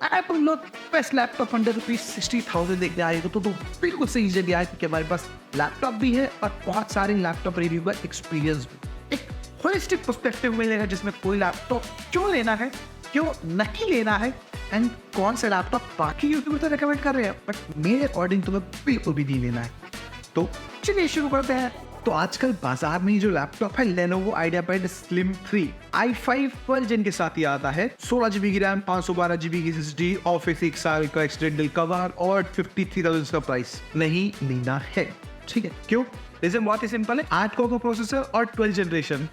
आप लोग best laptop under ₹60,000 देखने आए हो तो बिल्कुल सही जगह आए, क्योंकि हमारे पास लैपटॉप भी है और बहुत सारे लैपटॉप रिव्यू का एक्सपीरियंस भी। एक होलिस्टिक पर्सपेक्टिव मिलेगा जिसमें कोई लैपटॉप क्यों लेना है, क्यों नहीं लेना है, एंड कौन सा लैपटॉप बाकी यूट्यूबर तो रिकमेंड कर रहे हैं बट मेरे अकॉर्डिंग तुम्हें बिल्कुल भी नहीं लेना है। तो चलिए शुरू करते हैं। तो आजकल बाजार में जो लैपटॉप है Lenovo IdeaPad Slim 3 i5 version के साथ ही आता है। 16GB की रैम, 512GB की SSD, ऑफिस 1 साल का एक्सटेंडल कवर और 53,000 का प्राइस नहीं लेना है। ठीक है, क्यों? रीजन बहुत ही सिंपल है, 8 कोर का प्रोसेसर और 12 जनरेशन,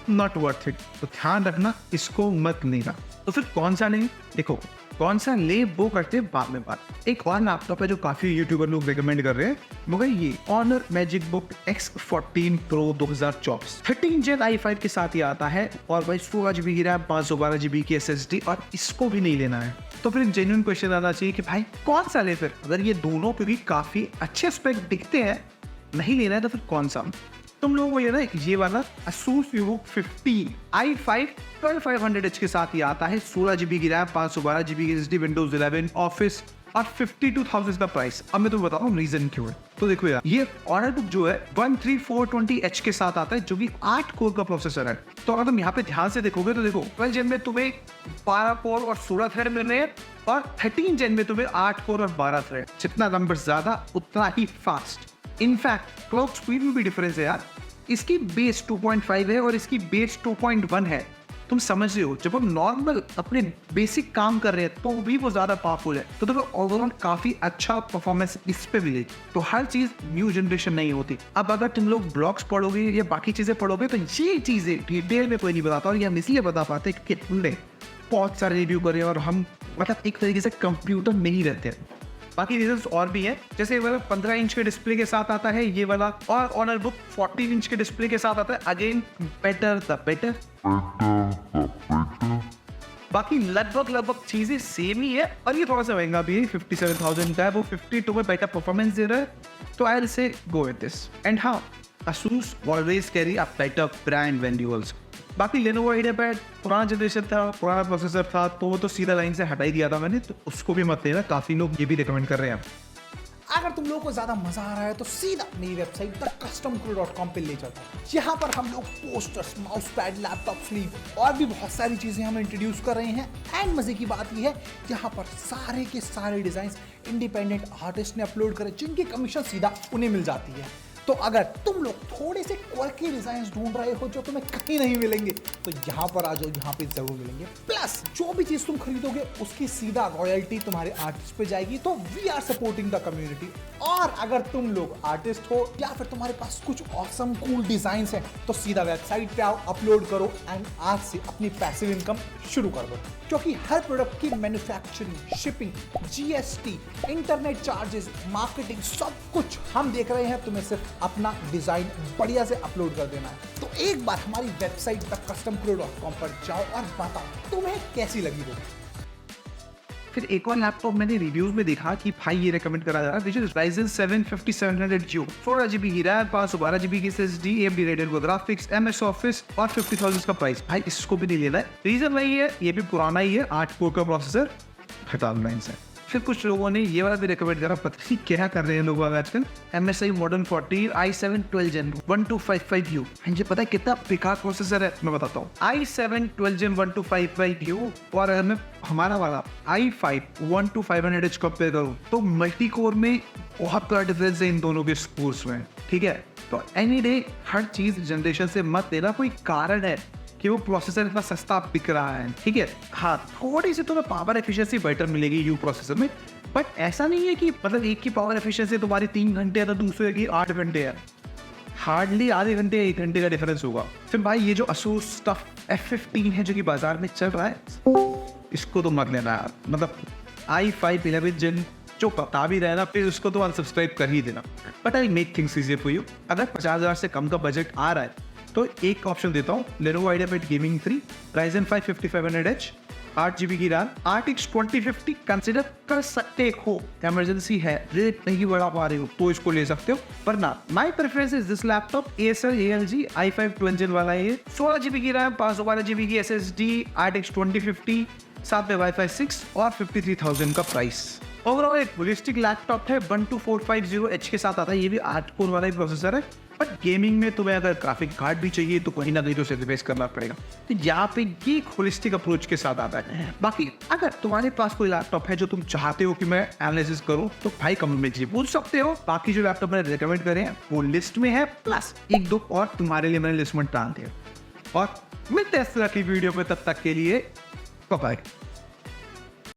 नॉट वर्थ इट। तो ध्यान रखना, इसको मत लेना। तो फिर कौन सा नहीं? देखो, कौन सा ले वो करते हैं बाद में बात। एक और लैपटॉप है जो काफी यूट्यूबर लोग रिकमेंड कर रहे हैं, मगर ये Honor MagicBook X14 Pro 2024 13 Gen i5 के साथ ही आता है और भाई 16GB की रैम, 512GB की SSD, और इसको भी नहीं लेना है। तो फिर एक जेन्युइन क्वेश्चन आना चाहिए कि भाई कौन सा ले फिर? अगर ये दोनों पे भी काफी अच्छे स्पेक दिखते हैं, नहीं लेना है तो फिर कौन सा? तुम लोगों को ये वाला Asus VivoBook 15 i5 12500H के साथ ही आता है। 16GB की रैम, 512GB की SSD, Windows 11, ऑफिस और 52,000 का प्राइस। अब मैं तुम्हें बताऊँ रीजन क्यों है। तो देखो यार, ये ऑनर बुक जो है 13420H के साथ आता है जो कि 8 कोर का प्रोसेसर है। तो अगर तुम यहाँ पे ध्यान से देखोगे तो देखो 12 जेन में तुम्हें 12 कोर और 16 थ्रेड मिल रहे हैं और 13 जेन में तुम्हें 8 कोर और 12 थ्रेड। जितना नंबर ज्यादा उतना ही फास्ट। इनफैक्ट क्लॉक स्पीड में भी डिफरेंस है यार। इसकी बेस 2.5 है और इसकी बेस 2.1 है। तुम समझ रहे हो, जब हम नॉर्मल अपने बेसिक काम कर रहे हैं तो भी वो ज्यादा पावरफुल है। तो तुम्हें ओवरऑल काफी अच्छा परफॉर्मेंस इस पे मिलेगी। तो हर चीज न्यू जनरेशन नहीं होती। अब अगर तुम लोग ब्लॉग्स पढ़ोगे या बाकी चीजें पढ़ोगे तो ये चीजें डिटेल में कोई नहीं बताता, और ये हम इसलिए बता पाते क्योंकि हमने बहुत सारे रिव्यू करे और हम मतलब एक तरीके से कंप्यूटर में ही रहते हैं। बाकी रीजंस और भी हैं, जैसे ये वाला 15 इंच के डिस्प्ले के साथ आता है ये वाला, और ऑनर बुक 14 इंच के डिस्प्ले के साथ आता है। Again better the better. बाकी लगभग चीजें सेम ही है, और ये थोड़ा सा महंगा भी है, 57,000 का है। वो 52 में बेटर परफॉर्मेंस दे रहा है, तो I will say go with this. And हाँ, Asus always carry a better brand value also. बाकी Lenovo IdeaPad पुराना जनरेशन था, पुराना प्रोसेसर था, तो वो तो सीधा लाइन से हटा ही दिया था मैंने, तो उसको भी मत लेना। काफी लोग ये भी रिकमेंड कर रहे हैं। अगर तुम लोगों को ज़्यादा मज़ा आ रहा है तो सीधा मेरी वेबसाइट thecustomcrew.com पे ले चलता है। यहाँ पर हम लोग posters, mouse pad, laptop sleeve और भी बहुत सारी चीज़ें हम इंट्रोड्यूस कर रहे हैं। एंड मज़े की बात यह है, यहाँ पर सारे के सारे डिज़ाइंस इंडिपेंडेंट आर्टिस्ट ने अपलोड करे, जिनकी कमीशन सीधा उन्हें मिल जाती है। तो अगर तुम लोग थोड़े से क्वर्की डिजाइन्स ढूंढ रहे हो जो तुम्हें कहीं नहीं मिलेंगे, तो यहाँ पर आ जाओ, यहाँ पे जरूर मिलेंगे। प्लस जो भी चीज तुम खरीदोगे उसकी सीधा रॉयल्टी तुम्हारे आर्टिस्ट पे जाएगी। तो we are supporting the community. और अगर तुम लोग आर्टिस्ट हो या फिर तुम्हारे पास कुछ ऑसम कूल डिजाइन्स हैं, तो सीधा वेबसाइट पे आओ, अपलोड करो एंड आज से अपनी पैसिव इनकम शुरू कर दो। क्योंकि हर प्रोडक्ट की manufacturing, shipping, GST, internet charges, marketing, सब कुछ हम देख रहे हैं। तुम्हें सिर्फ अपना डिजाइन बढ़िया से अपलोड कर देना है। तो एक बार हमारी वेबसाइट thecustomcrew.com पर जाओ और बताओ तुम्हें कैसी लगी वो। फिर एक और लैपटॉप मैंने रिव्यूज में देखा कि भाई ये रेकमेंड करा जा रहा है, which is Ryzen 7 5700U, 16GB की रैम, 512GB की SSD, AMD Radeon graphics, MS office और 50,000 का प्राइस। भाई इसको भी नहीं लेना है। रीजन वही है, ये भी पुराना ही है, 8 कोर का प्रोसेसर, 59 से। फिर कुछ लोगों ने ये वाला भी रिकमेंड करा, पता नहीं क्या कर रहे हैं लोग आजकल, MSI Modern 40 i7 12 Gen 1255U। मुझे पता है कितना बेकार प्रोसेसर है, मैं बताता हूँ। i7 12 Gen 1255U और अगर मैं हमारा वाला i5 12500H कंपेयर करूँ तो मल्टी कोर में बहुत बड़ा डिफरेंस है इन दोनों के स्कोर्स में। ठीक है, तो एनी डे हर चीज जनरेशन से मत लेना, कोई कारण है कि वो प्रोसेसर इतना सस्ता बिक रहा है। ठीक है, हाँ थोड़ी सी तुम्हें पावर एफिशिएंसी बेटर मिलेगी यू प्रोसेसर में, बट ऐसा नहीं है कि मतलब एक की पावर एफिशिएंसी तुम्हारी 3 घंटे है तो दूसरे की 8 घंटे है। हार्डली आधे घंटे 1 घंटे का डिफरेंस होगा। फिर भाई ये जो Asus स्टफ F15 है जो कि बाजार में चल रहा है, इसको तो मत लेना यार। मतलब i5 11 Gen जो बता भी रहे ना, फिर उसको तो अनसब्सक्राइब कर ही देना। But I make things easier for you. अगर 50,000 से कम का बजट आ रहा है तो एक ऑप्शन देता हूँ, Lenovo IdeaPad Gaming 3, Ryzen 5 5500H, 8GB की रैम, RTX 2050 कंसिडर कर सकते हो। इमरजेंसी है, रेट नहीं बढ़ा पा रहे हो तो इसको ले सकते हो, पर ना my preference is this laptop Acer ALG i5 12 Gen वाला है। 16GB की रैम, 512GB की SSD, RTX 2050, साथ में वाईफाई 6 और 53,000 का प्राइस। ओवरऑल एक होलिस्टिक लैपटॉप है, 12450H के साथ आता है। ये भी 8 कोर वाला ही प्रोसेसर है, बट गेमिंग में तुम्हें अगर ग्राफिक कार्ड भी चाहिए तो कहीं ना कहीं तो सेक्रीफाइस करना पड़ेगा। तो यहाँ पे ये एक होलिस्टिक अप्रोच के साथ आता है। बाकी अगर तुम्हारे पास कोई लैपटॉप है जो तुम चाहते हो कि मैं एनालिसिस करूँ तो भाई कमेंट में पूछ सकते हो। बाकी जो लैपटॉप मैंने रिकमेंड करे हैं वो लिस्ट में है, प्लस 1-2 और तुम्हारे लिए मैंने लिस्ट में डाल दिया। और मिलते हैं इस तरह की वीडियो में, तब तक के लिए बाय।